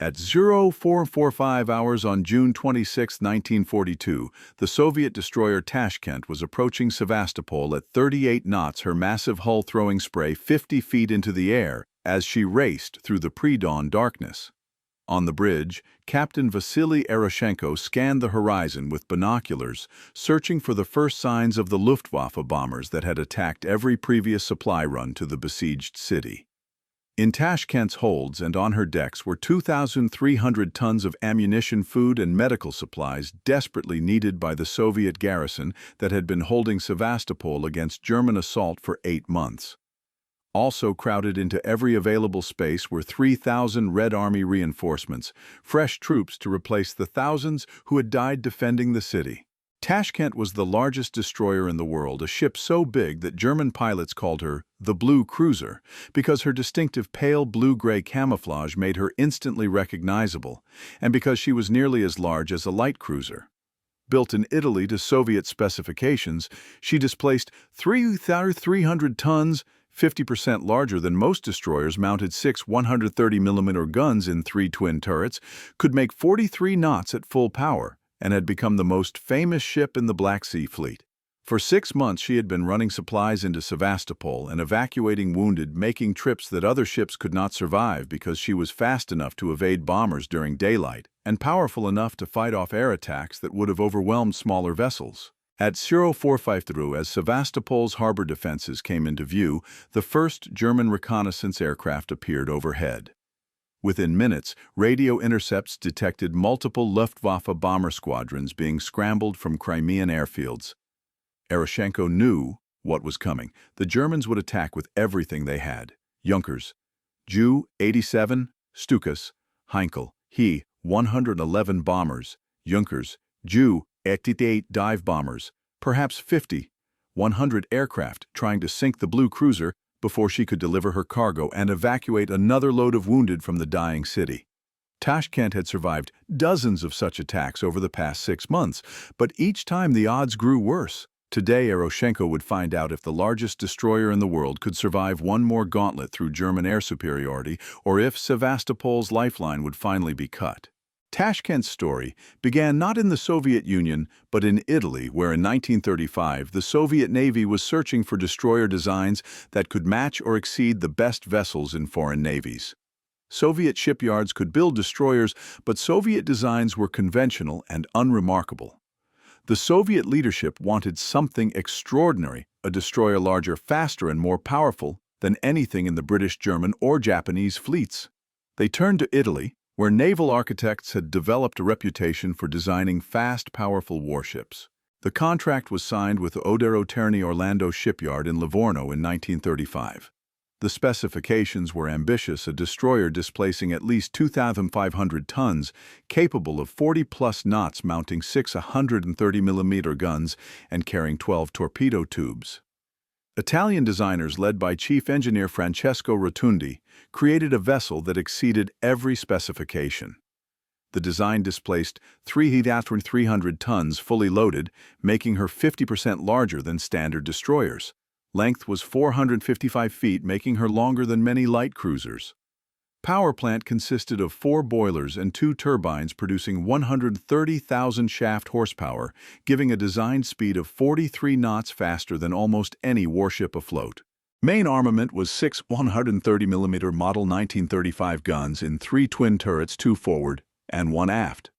At 0445 hours on June 26, 1942, the Soviet destroyer Tashkent was approaching Sevastopol at 38 knots, her massive hull throwing spray 50 feet into the air as she raced through the pre-dawn darkness. On the bridge, Captain Vasily Eroshenko scanned the horizon with binoculars, searching for the first signs of the Luftwaffe bombers that had attacked every previous supply run to the besieged city. In Tashkent's holds and on her decks were 2,300 tons of ammunition, food, and medical supplies desperately needed by the Soviet garrison that had been holding Sevastopol against German assault for 8 months. Also crowded into every available space were 3,000 Red Army reinforcements, fresh troops to replace the thousands who had died defending the city. Tashkent was the largest destroyer in the world, a ship so big that German pilots called her the Blue Cruiser because her distinctive pale blue-gray camouflage made her instantly recognizable, and because she was nearly as large as a light cruiser. Built in Italy to Soviet specifications, she displaced 3,300 tons, 50% larger than most destroyers, mounted 6 130mm guns in 3 twin turrets, could make 43 knots at full power, and had become the most famous ship in the Black Sea Fleet. For 6 months she had been running supplies into Sevastopol and evacuating wounded, making trips that other ships could not survive because she was fast enough to evade bombers during daylight and powerful enough to fight off air attacks that would have overwhelmed smaller vessels. At 0453, as Sevastopol's harbor defenses came into view, the first German reconnaissance aircraft appeared overhead. Within minutes, radio intercepts detected multiple Luftwaffe bomber squadrons being scrambled from Crimean airfields. Eroshenko knew what was coming. The Germans would attack with everything they had. Junkers, Ju-87, Stukas, Heinkel, He, 111 bombers, Junkers, Ju-88 dive bombers, perhaps 50, 100 aircraft trying to sink the Blue Cruiser before she could deliver her cargo and evacuate another load of wounded from the dying city. Tashkent had survived dozens of such attacks over the past 6 months, but each time the odds grew worse. Today, Eroshenko would find out if the largest destroyer in the world could survive one more gauntlet through German air superiority, or if Sevastopol's lifeline would finally be cut. Tashkent's story began not in the Soviet Union, but in Italy, where in 1935 the Soviet Navy was searching for destroyer designs that could match or exceed the best vessels in foreign navies. Soviet shipyards could build destroyers, but Soviet designs were conventional and unremarkable. The Soviet leadership wanted something extraordinary, a destroyer larger, faster, and more powerful than anything in the British, German, or Japanese fleets. They turned to Italy, where naval architects had developed a reputation for designing fast, powerful warships. The contract was signed with Odero Terni Orlando shipyard in Livorno in 1935. The specifications were ambitious, a destroyer displacing at least 2,500 tons, capable of 40-plus knots, mounting 6 130mm guns and carrying 12 torpedo tubes. Italian designers led by Chief Engineer Francesco Rotundi created a vessel that exceeded every specification. The design displaced 3,300 tons fully loaded, making her 50% larger than standard destroyers. Length was 455 feet, making her longer than many light cruisers. Power plant consisted of 4 boilers and 2 turbines producing 130,000 shaft horsepower, giving a design speed of 43 knots faster than almost any warship afloat. Main armament was 6 130mm Model 1935 guns in 3 twin turrets, 2 forward and 1 aft.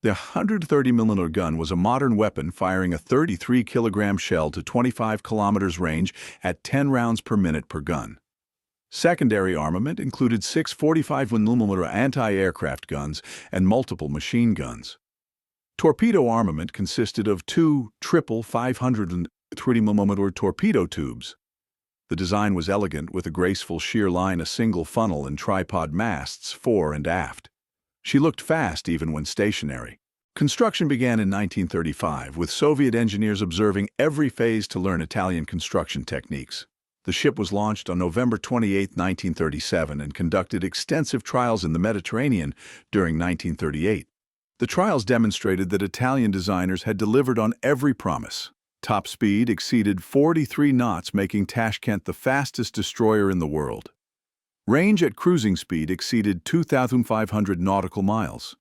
The 130mm gun was a modern weapon firing a 33-kilogram shell to 25 kilometers range at 10 rounds per minute per gun. Secondary armament included 6 45mm anti-aircraft guns and multiple machine guns. Torpedo armament consisted of 2 triple 530mm torpedo tubes. The design was elegant, with a graceful sheer line, a single funnel, and tripod masts fore and aft. She looked fast even when stationary. Construction began in 1935, with Soviet engineers observing every phase to learn Italian construction techniques. The ship was launched on November 28, 1937, and conducted extensive trials in the Mediterranean during 1938. The trials demonstrated that Italian designers had delivered on every promise. Top speed exceeded 43 knots, making Tashkent the fastest destroyer in the world. Range at cruising speed exceeded 2,500 nautical miles.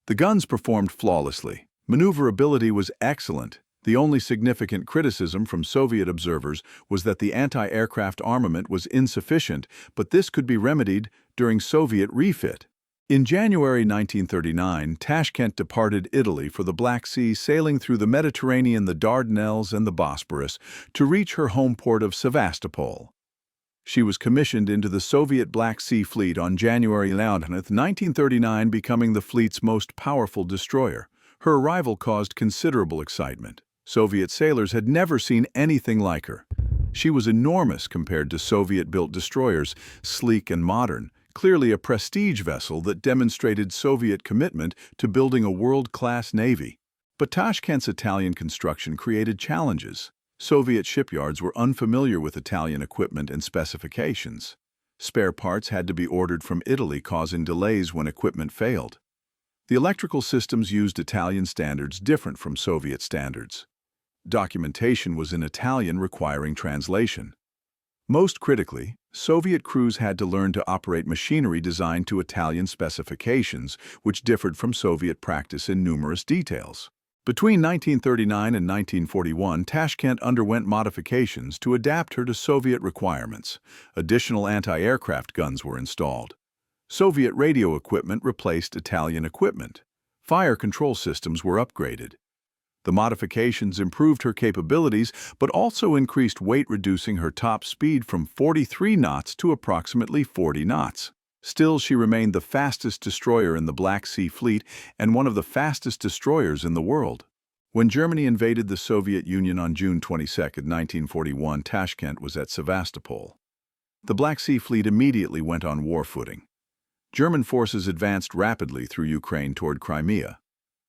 The guns performed flawlessly. Maneuverability was excellent. The only significant criticism from Soviet observers was that the anti-aircraft armament was insufficient, but this could be remedied during Soviet refit. In January 1939, Tashkent departed Italy for the Black Sea, sailing through the Mediterranean, the Dardanelles, and the Bosporus to reach her home port of Sevastopol. She was commissioned into the Soviet Black Sea Fleet on January 11, 1939, becoming the fleet's most powerful destroyer. Her arrival caused considerable excitement. Soviet sailors had never seen anything like her. She was enormous compared to Soviet-built destroyers, sleek and modern, clearly a prestige vessel that demonstrated Soviet commitment to building a world-class navy. But Tashkent's Italian construction created challenges. Soviet shipyards were unfamiliar with Italian equipment and specifications. Spare parts had to be ordered from Italy, causing delays when equipment failed. The electrical systems used Italian standards different from Soviet standards. Documentation was in Italian, requiring translation. Most critically, Soviet crews had to learn to operate machinery designed to Italian specifications, which differed from Soviet practice in numerous details. Between 1939 and 1941, Tashkent underwent modifications to adapt her to Soviet requirements. Additional anti-aircraft guns were installed. Soviet radio equipment replaced Italian equipment. Fire control systems were upgraded. The modifications improved her capabilities, but also increased weight, reducing her top speed from 43 knots to approximately 40 knots. Still, she remained the fastest destroyer in the Black Sea Fleet and one of the fastest destroyers in the world. When Germany invaded the Soviet Union on June 22, 1941, Tashkent was at Sevastopol. The Black Sea Fleet immediately went on war footing. German forces advanced rapidly through Ukraine toward Crimea.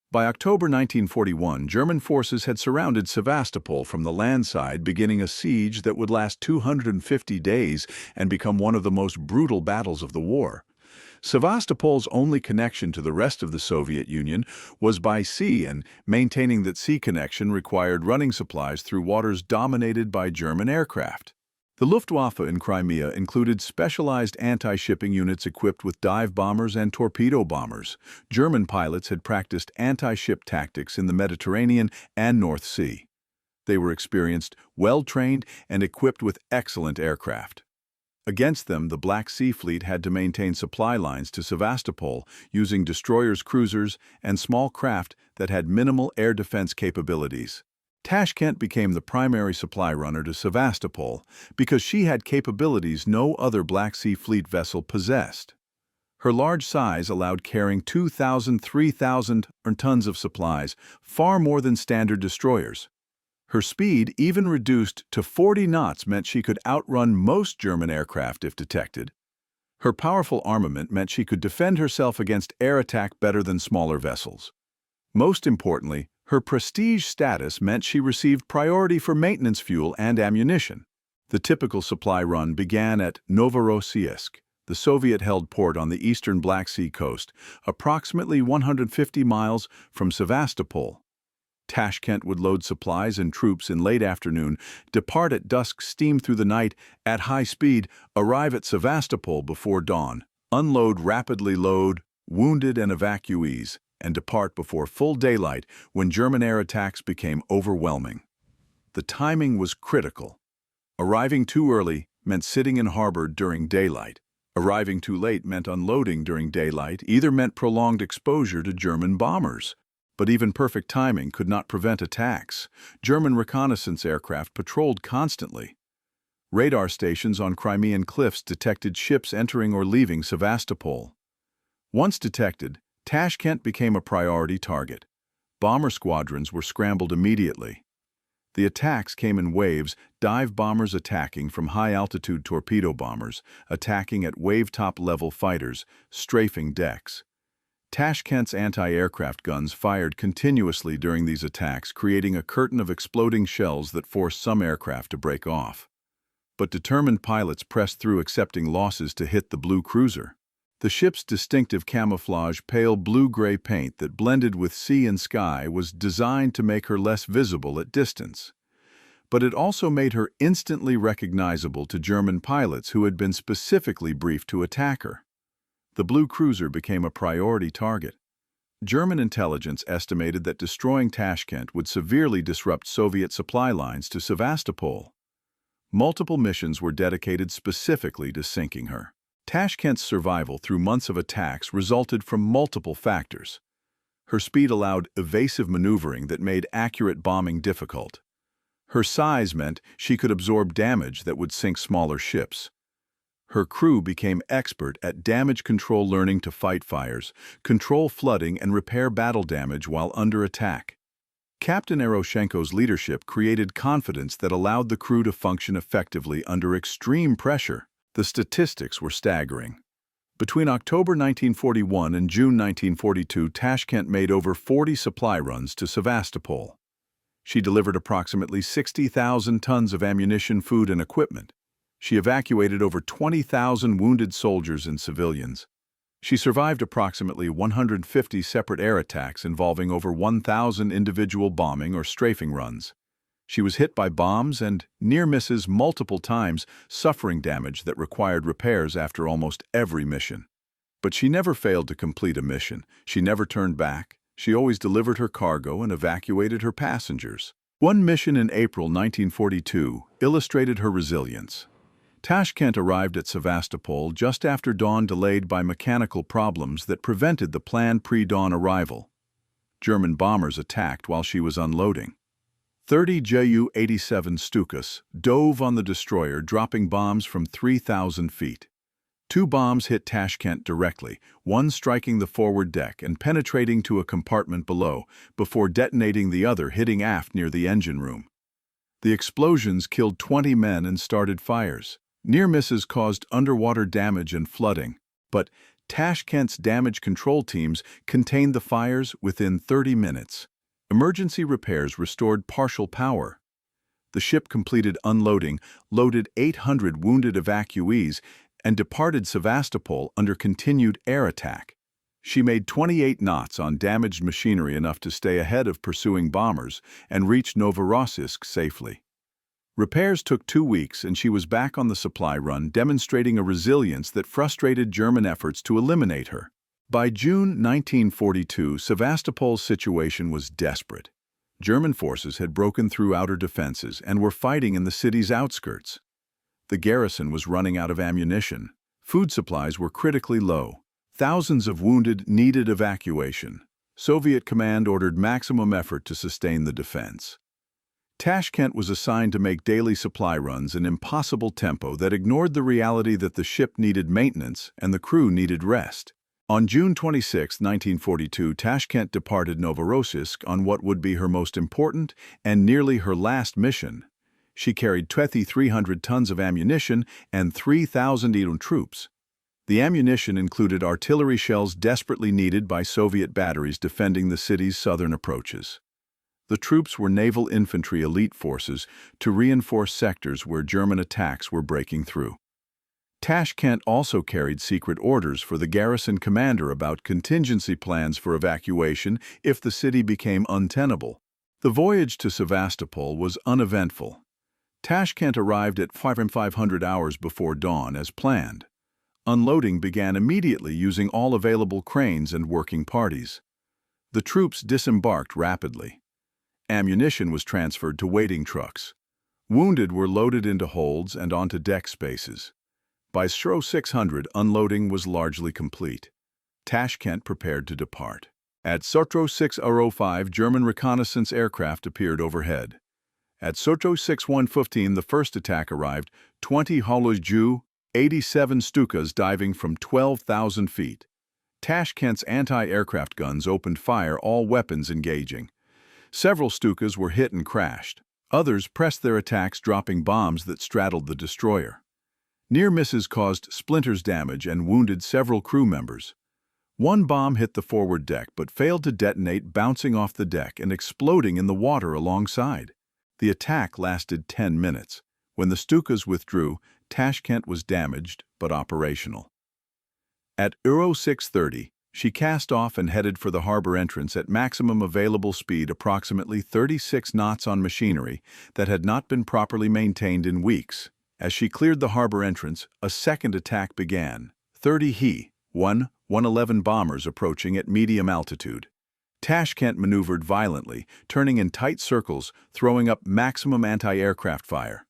By October 1941, German forces had surrounded Sevastopol from the land side, beginning a siege that would last 250 days and become one of the most brutal battles of the war. Sevastopol's only connection to the rest of the Soviet Union was by sea, and maintaining that sea connection required running supplies through waters dominated by German aircraft. The Luftwaffe in Crimea included specialized anti-shipping units equipped with dive bombers and torpedo bombers. German pilots had practiced anti-ship tactics in the Mediterranean and North Sea. They were experienced, well-trained, and equipped with excellent aircraft. Against them, the Black Sea Fleet had to maintain supply lines to Sevastopol using destroyers, cruisers, and small craft that had minimal air defense capabilities. Tashkent became the primary supply runner to Sevastopol because she had capabilities no other Black Sea Fleet vessel possessed. Her large size allowed carrying 3,000 tons of supplies, far more than standard destroyers. Her speed, even reduced to 40 knots, meant she could outrun most German aircraft if detected. Her powerful armament meant she could defend herself against air attack better than smaller vessels. Most importantly, her prestige status meant she received priority for maintenance fuel and ammunition. The typical supply run began at Novorossiysk, the Soviet-held port on the eastern Black Sea coast, approximately 150 miles from Sevastopol. Tashkent would load supplies and troops in late afternoon, depart at dusk, steam through the night at high speed, arrive at Sevastopol before dawn, unload, rapidly load wounded and evacuees, and depart before full daylight when German air attacks became overwhelming. The timing was critical. Arriving too early meant sitting in harbor during daylight. Arriving too late meant unloading during daylight. Either meant prolonged exposure to German bombers. But even perfect timing could not prevent attacks. German reconnaissance aircraft patrolled constantly. Radar stations on Crimean cliffs detected ships entering or leaving Sevastopol. Once detected, Tashkent became a priority target. Bomber squadrons were scrambled immediately. The attacks came in waves, dive bombers attacking from high-altitude torpedo bombers, attacking at wave-top level fighters, strafing decks. Tashkent's anti-aircraft guns fired continuously during these attacks, creating a curtain of exploding shells that forced some aircraft to break off. But determined pilots pressed through, accepting losses to hit the blue cruiser. The ship's distinctive camouflage pale blue-gray paint that blended with sea and sky was designed to make her less visible at distance. but it also made her instantly recognizable to German pilots who had been specifically briefed to attack her. The blue cruiser became a priority target. German intelligence estimated that destroying Tashkent would severely disrupt Soviet supply lines to Sevastopol. Multiple missions were dedicated specifically to sinking her. Tashkent's survival through months of attacks resulted from multiple factors. Her speed allowed evasive maneuvering that made accurate bombing difficult. Her size meant she could absorb damage that would sink smaller ships. Her crew became expert at damage control, learning to fight fires, control flooding, and repair battle damage while under attack. Captain Eroshenko's leadership created confidence that allowed the crew to function effectively under extreme pressure. The statistics were staggering. Between October 1941 and June 1942, Tashkent made over 40 supply runs to Sevastopol. She delivered approximately 60,000 tons of ammunition, food, and equipment. She evacuated over 20,000 wounded soldiers and civilians. She survived approximately 150 separate air attacks involving over 1,000 individual bombing or strafing runs. She was hit by bombs and near misses multiple times, suffering damage that required repairs after almost every mission. But she never failed to complete a mission. She never turned back. She always delivered her cargo and evacuated her passengers. One mission in April 1942 illustrated her resilience. Tashkent arrived at Sevastopol just after dawn, delayed by mechanical problems that prevented the planned pre-dawn arrival. German bombers attacked while she was unloading. 30 Ju-87 Stukas dove on the destroyer, dropping bombs from 3,000 feet. 2 bombs hit Tashkent directly, one striking the forward deck and penetrating to a compartment below, before detonating the other, hitting aft near the engine room. The explosions killed 20 men and started fires. Near misses caused underwater damage and flooding, but Tashkent's damage control teams contained the fires within 30 minutes. Emergency repairs restored partial power. The ship completed unloading, loaded 800 wounded evacuees, and departed Sevastopol under continued air attack. She made 28 knots on damaged machinery, enough to stay ahead of pursuing bombers, and reached Novorossiysk safely. Repairs took 2 weeks, and she was back on the supply run, demonstrating a resilience that frustrated German efforts to eliminate her. By June 1942, Sevastopol's situation was desperate. German forces had broken through outer defenses and were fighting in the city's outskirts. The garrison was running out of ammunition. Food supplies were critically low. Thousands of wounded needed evacuation. Soviet command ordered maximum effort to sustain the defense. Tashkent was assigned to make daily supply runs, an impossible tempo that ignored the reality that the ship needed maintenance and the crew needed rest. On June 26, 1942, Tashkent departed Novorossiysk on what would be her most important and nearly her last mission. She carried 2,300 tons of ammunition and 3,000 Irun troops. The ammunition included artillery shells desperately needed by Soviet batteries defending the city's southern approaches. The troops were naval infantry elite forces to reinforce sectors where German attacks were breaking through. Tashkent also carried secret orders for the garrison commander about contingency plans for evacuation if the city became untenable. The voyage to Sevastopol was uneventful. Tashkent arrived at 500 hours before dawn as planned. Unloading began immediately using all available cranes and working parties. The troops disembarked rapidly. Ammunition was transferred to waiting trucks. Wounded were loaded into holds and onto deck spaces. By 600, unloading was largely complete. Tashkent prepared to depart. At 6:05, German reconnaissance aircraft appeared overhead. At 6:115, the first attack arrived, 20 Ju-87 Stukas diving from 12,000 feet. Tashkent's anti-aircraft guns opened fire, all weapons engaging. Several Stukas were hit and crashed. Others pressed their attacks, dropping bombs that straddled the destroyer. Near misses caused splinters damage and wounded several crew members. One bomb hit the forward deck but failed to detonate, bouncing off the deck and exploding in the water alongside. The attack lasted 10 minutes. When the Stukas withdrew, Tashkent was damaged but operational. At 6:30, She cast off and headed for the harbor entrance at maximum available speed, approximately 36 knots on machinery that had not been properly maintained in weeks. As she cleared the harbor entrance, a second attack began. 30 He-111 bombers approaching at medium altitude. Tashkent maneuvered violently, turning in tight circles, throwing up maximum anti-aircraft fire.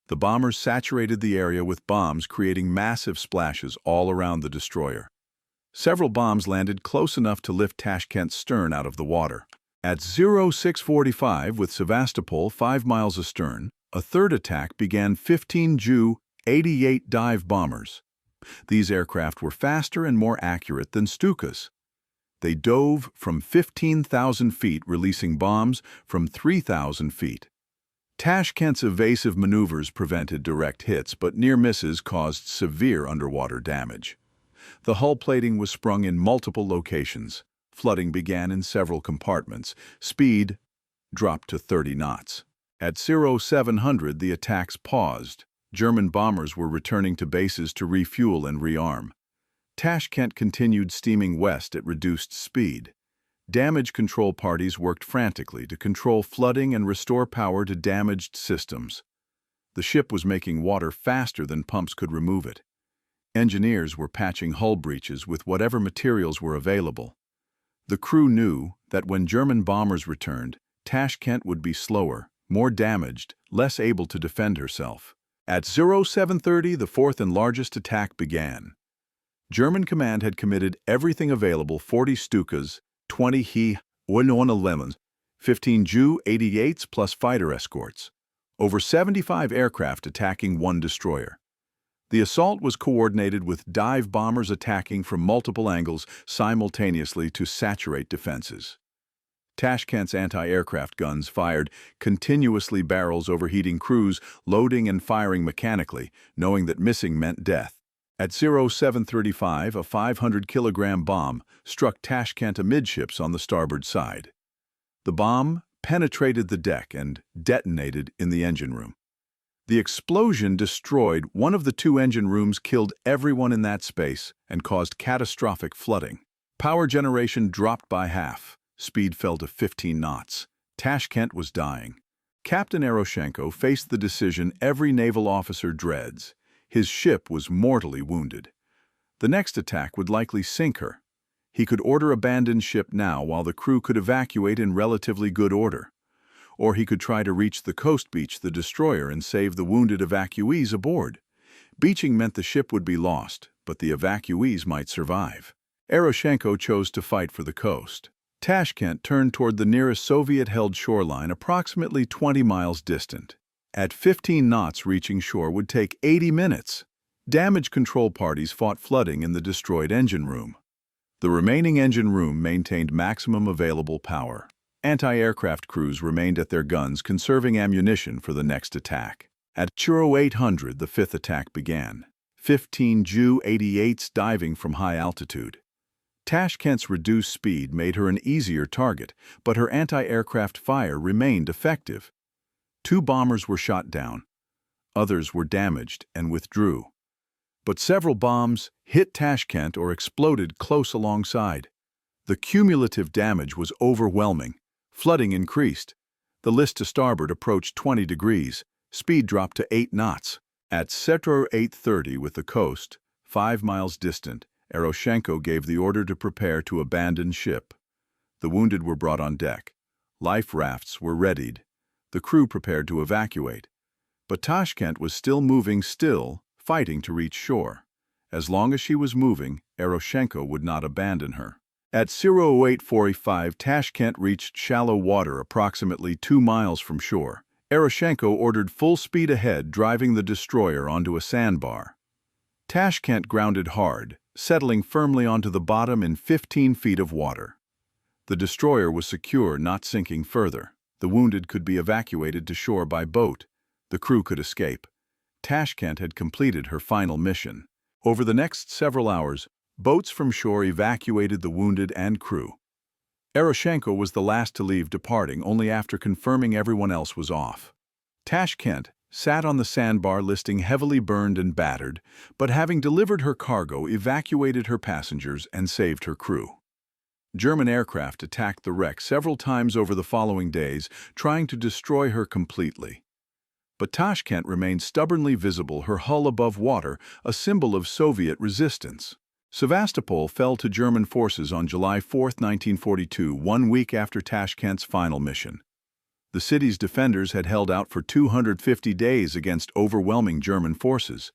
The bombers saturated the area with bombs, creating massive splashes all around the destroyer. Several bombs landed close enough to lift Tashkent's stern out of the water. At 0645, with Sevastopol 5 miles astern, a third attack began. 15 Ju-88 dive bombers. These aircraft were faster and more accurate than Stukas. They dove from 15,000 feet, releasing bombs from 3,000 feet. Tashkent's evasive maneuvers prevented direct hits, but near misses caused severe underwater damage. The hull plating was sprung in multiple locations. Flooding began in several compartments. Speed dropped to 30 knots. At 0700, the attacks paused. German bombers were returning to bases to refuel and rearm. Tashkent continued steaming west at reduced speed. Damage control parties worked frantically to control flooding and restore power to damaged systems. The ship was making water faster than pumps could remove it. Engineers were patching hull breaches with whatever materials were available. The crew knew that when German bombers returned, Tashkent would be slower, more damaged, less able to defend herself. At 0730, the fourth and largest attack began. German command had committed everything available: 40 Stukas, 20 He-111s, 15 Ju-88s plus fighter escorts. Over 75 aircraft attacking one destroyer. The assault was coordinated with dive bombers attacking from multiple angles simultaneously to saturate defenses. Tashkent's anti-aircraft guns fired continuously, barrels overheating crews, loading and firing mechanically, knowing that missing meant death. At 0735, a 500-kilogram bomb struck Tashkent amidships on the starboard side. The bomb penetrated the deck and detonated in the engine room. The explosion destroyed one of the two engine rooms, killed everyone in that space, and caused catastrophic flooding. Power generation dropped by half. Speed fell to 15 knots. Tashkent was dying. Captain Eroshenko faced the decision every naval officer dreads. His ship was mortally wounded. The next attack would likely sink her. He could order abandoned ship now while the crew could evacuate in relatively good order. Or he could try to reach the coast, beach the destroyer, and save the wounded evacuees aboard. Beaching meant the ship would be lost, but the evacuees might survive. Eroshenko chose to fight for the coast. Tashkent turned toward the nearest Soviet-held shoreline, approximately 20 miles distant. At 15 knots, reaching shore would take 80 minutes. Damage control parties fought flooding in the destroyed engine room. The remaining engine room maintained maximum available power. Anti-aircraft crews remained at their guns, conserving ammunition for the next attack. At 0800, the fifth attack began. 15 Ju-88s diving from high altitude. Tashkent's reduced speed made her an easier target, but her anti-aircraft fire remained effective. 2 bombers were shot down. Others were damaged and withdrew. But several bombs hit Tashkent or exploded close alongside. The cumulative damage was overwhelming. Flooding increased. The list to starboard approached 20 degrees. Speed dropped to 8 knots. At 0830, with the coast 5 miles distant, Eroshenko gave the order to prepare to abandon ship. The wounded were brought on deck. Life rafts were readied. The crew prepared to evacuate. But Tashkent was still moving, fighting to reach shore. As long as she was moving, Eroshenko would not abandon her. At 0845, Tashkent reached shallow water approximately 2 miles from shore. Eroshenko ordered full speed ahead, driving the destroyer onto a sandbar. Tashkent grounded hard, settling firmly onto the bottom in 15 feet of water. The destroyer was secure, not sinking further. The wounded could be evacuated to shore by boat. The crew could escape. Tashkent had completed her final mission. Over the next several hours, boats from shore evacuated the wounded and crew. Eroshenko was the last to leave, departing only after confirming everyone else was off. Tashkent sat on the sandbar listing heavily burned and battered, but having delivered her cargo, evacuated her passengers and saved her crew. German aircraft attacked the wreck several times over the following days, trying to destroy her completely. But Tashkent remained stubbornly visible, her hull above water, a symbol of Soviet resistance. Sevastopol fell to German forces on July 4, 1942, 1 week after Tashkent's final mission. The city's defenders had held out for 250 days against overwhelming German forces.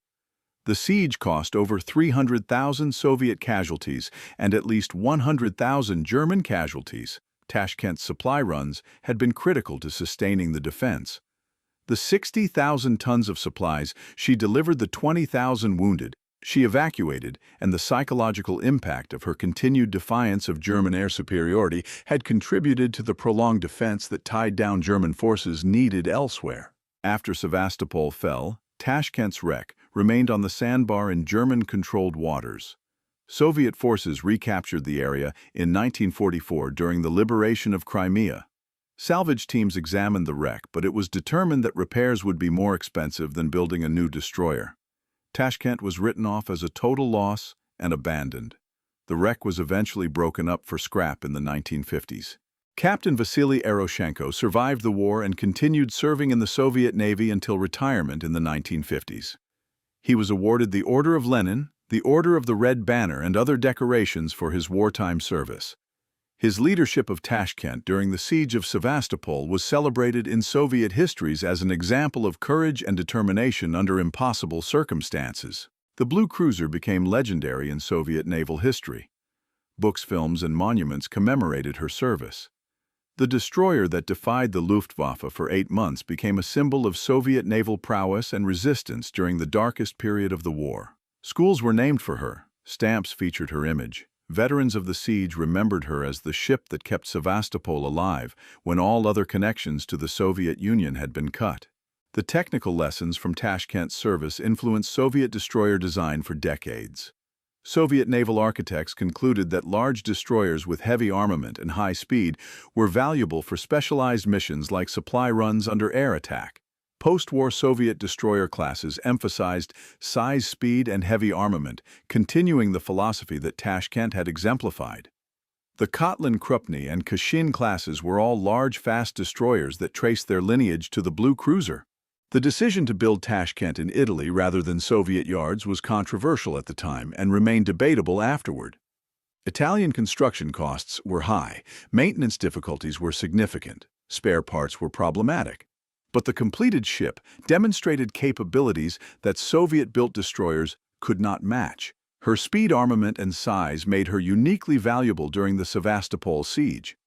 The siege cost over 300,000 Soviet casualties and at least 100,000 German casualties. Tashkent's supply runs had been critical to sustaining the defense. The 60,000 tons of supplies she delivered, the 20,000 wounded she evacuated, and the psychological impact of her continued defiance of German air superiority had contributed to the prolonged defense that tied down German forces needed elsewhere. After Sevastopol fell, Tashkent's wreck remained on the sandbar in German-controlled waters. Soviet forces recaptured the area in 1944 during the liberation of Crimea. Salvage teams examined the wreck, but it was determined that repairs would be more expensive than building a new destroyer. Tashkent was written off as a total loss and abandoned. The wreck was eventually broken up for scrap in the 1950s. Captain Vasily Eroshenko survived the war and continued serving in the Soviet Navy until retirement in the 1950s. He was awarded the Order of Lenin, the Order of the Red Banner, and other decorations for his wartime service. His leadership of Tashkent during the siege of Sevastopol was celebrated in Soviet histories as an example of courage and determination under impossible circumstances. The blue cruiser became legendary in Soviet naval history. Books, films, and monuments commemorated her service. The destroyer that defied the Luftwaffe for 8 months became a symbol of Soviet naval prowess and resistance during the darkest period of the war. Schools were named for her. Stamps featured her image. Veterans of the siege remembered her as the ship that kept Sevastopol alive when all other connections to the Soviet Union had been cut. The technical lessons from Tashkent's service influenced Soviet destroyer design for decades. Soviet naval architects concluded that large destroyers with heavy armament and high speed were valuable for specialized missions like supply runs under air attack. Post-war Soviet destroyer classes emphasized size, speed, and heavy armament, continuing the philosophy that Tashkent had exemplified. The Kotlin, Krupny, and Kashin classes were all large, fast destroyers that traced their lineage to the blue cruiser. The decision to build Tashkent in Italy rather than Soviet yards was controversial at the time and remained debatable afterward. Italian construction costs were high, maintenance difficulties were significant, spare parts were problematic. But the completed ship demonstrated capabilities that Soviet-built destroyers could not match. Her speed, armament, and size made her uniquely valuable during the Sevastopol siege.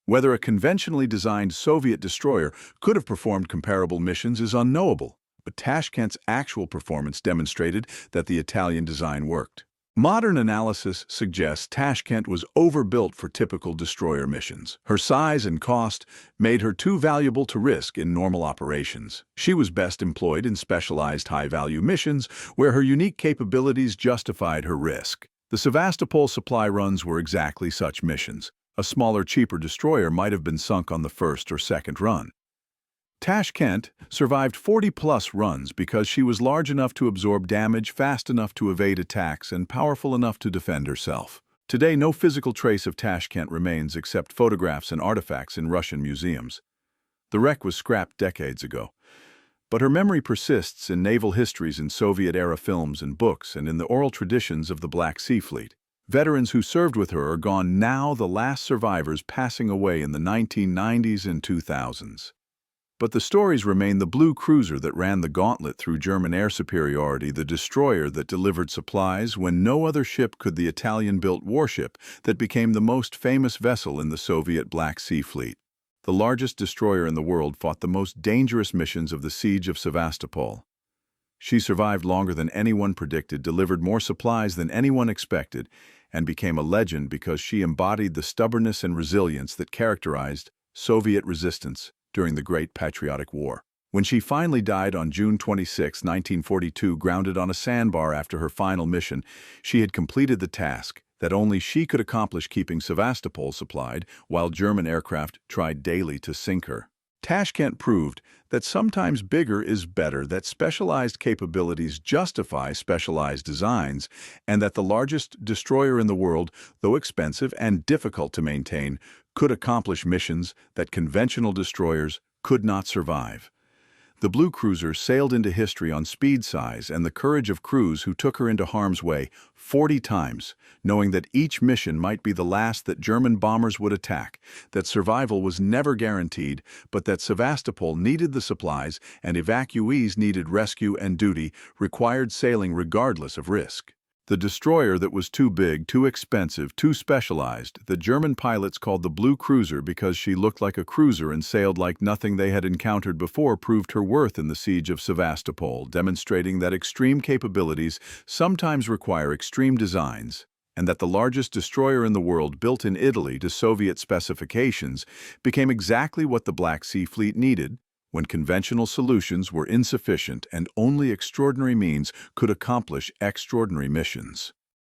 Whether a conventionally designed Soviet destroyer could have performed comparable missions is unknowable, but Tashkent's actual performance demonstrated that the Italian design worked. Modern analysis suggests Tashkent was overbuilt for typical destroyer missions. Her size and cost made her too valuable to risk in normal operations. She was best employed in specialized high-value missions where her unique capabilities justified her risk. The Sevastopol supply runs were exactly such missions. A smaller, cheaper destroyer might have been sunk on the first or second run. Tashkent survived 40-plus runs because she was large enough to absorb damage, fast enough to evade attacks, and powerful enough to defend herself. Today, no physical trace of Tashkent remains except photographs and artifacts in Russian museums. The wreck was scrapped decades ago, but her memory persists in naval histories, in Soviet-era films and books, and in the oral traditions of the Black Sea Fleet. Veterans who served with her are gone now, the last survivors passing away in the 1990s and 2000s. But the stories remain: the blue cruiser that ran the gauntlet through German air superiority, the destroyer that delivered supplies when no other ship could, the Italian-built warship that became the most famous vessel in the Soviet Black Sea Fleet. The largest destroyer in the world fought the most dangerous missions of the siege of Sevastopol. She survived longer than anyone predicted, delivered more supplies than anyone expected, and became a legend because she embodied the stubbornness and resilience that characterized Soviet resistance during the Great Patriotic War. When she finally died on June 26, 1942, grounded on a sandbar after her final mission, she had completed the task that only she could accomplish, keeping Sevastopol supplied while German aircraft tried daily to sink her. Tashkent proved that sometimes bigger is better, that specialized capabilities justify specialized designs, and that the largest destroyer in the world, though expensive and difficult to maintain, could accomplish missions that conventional destroyers could not survive. The blue cruiser sailed into history on speed size and the courage of crews who took her into harm's way 40 times, knowing that each mission might be the last that German bombers would attack, that survival was never guaranteed, but that Sevastopol needed the supplies and evacuees needed rescue, and duty required sailing regardless of risk. The destroyer that was too big, too expensive, too specialized, the German pilots called the blue cruiser because she looked like a cruiser and sailed like nothing they had encountered before, proved her worth in the siege of Sevastopol, demonstrating that extreme capabilities sometimes require extreme designs, and that the largest destroyer in the world, built in Italy to Soviet specifications, became exactly what the Black Sea Fleet needed when conventional solutions were insufficient and only extraordinary means could accomplish extraordinary missions.